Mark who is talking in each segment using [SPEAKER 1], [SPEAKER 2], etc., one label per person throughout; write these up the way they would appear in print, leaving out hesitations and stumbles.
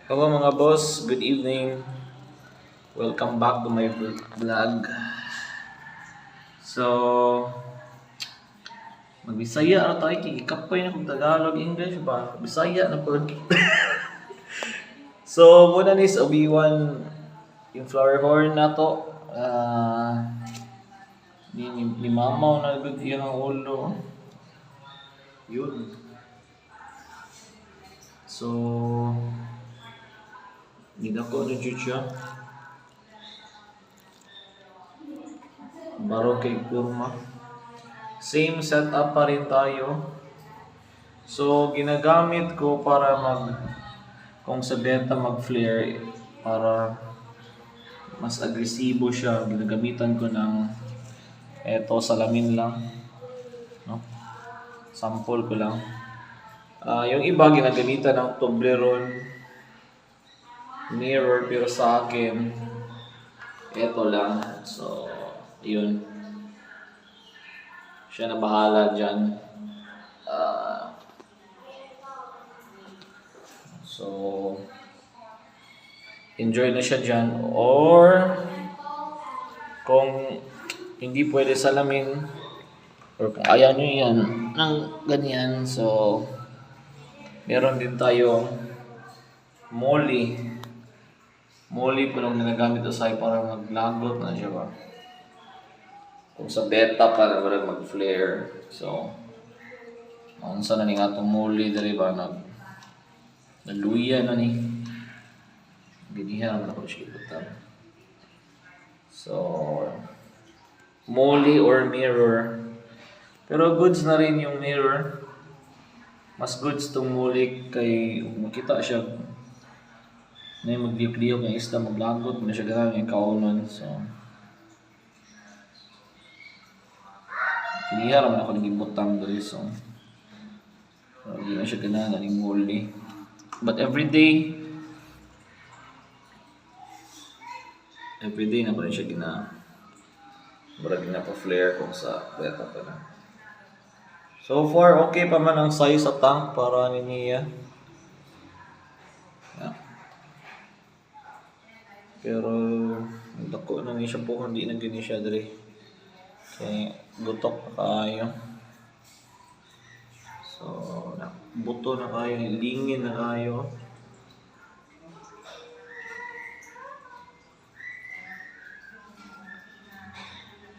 [SPEAKER 1] Hello mga boss, good evening. Welcome back to my vlog. So, magbisaya na tayo, kikikapay na kung Tagalog, English ba? Bisaya na po. So, muna ni sa Obi-Wan, yung flower horn na to. Ni mamaw na good yun ang ulo. Yun. So, hindi ko na siya. Baro kay kurma. Same setup pa rin tayo. So, ginagamit ko para kung sa beta mag-flare, para mas agresibo siya, ginagamitan ko ng eto, salamin lang. No? Sample ko lang. Yung iba, ginagamitan ng Toblerone mirror, pero sa akin, eto lang. So, yun. Siya na bahala dyan. So, enjoy na siya dyan. Or, kung hindi pwede salamin, or kung ayaw nyo yan, ng ganyan, so, meron din tayong molly. Molly po lang ginagamit ito sa para maglagot na siya ba. Kung sa beta pa na mag-flare. So, unsa na ni nga itong molly dali ba nagluya na ni. Ginihan naman ako siya ibutan. So, molly or mirror. Pero goods na rin yung mirror. Mas goods itong molly kay makita siya na yung magliyok-liyok ng isda, maglagot na siya ganun yung kaunon. So, kiniya naman ako naging butang doon. So, hindi na siya ganun, naging molly. But everyday na pa rin siya marami na pa-flare kung sa beta pa na. So far, okay pa man ang size sa tank para niya. Yeah. Pero, dako na niya siya po, hindi na gini siya dali. Kaya, gutok na kayo. So, buto na kayo, lingin na kayo.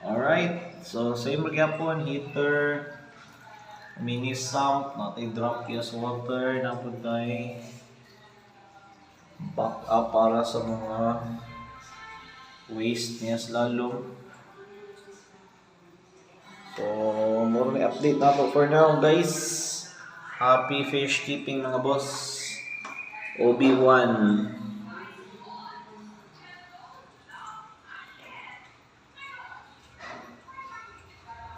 [SPEAKER 1] Alright, so same magyapon, heater, mini sump, natin drop gas water, napod tayo back up para sa mga waste niya slalom. So, more na update na to for now guys. Happy fish keeping mga boss. Obi-Wan.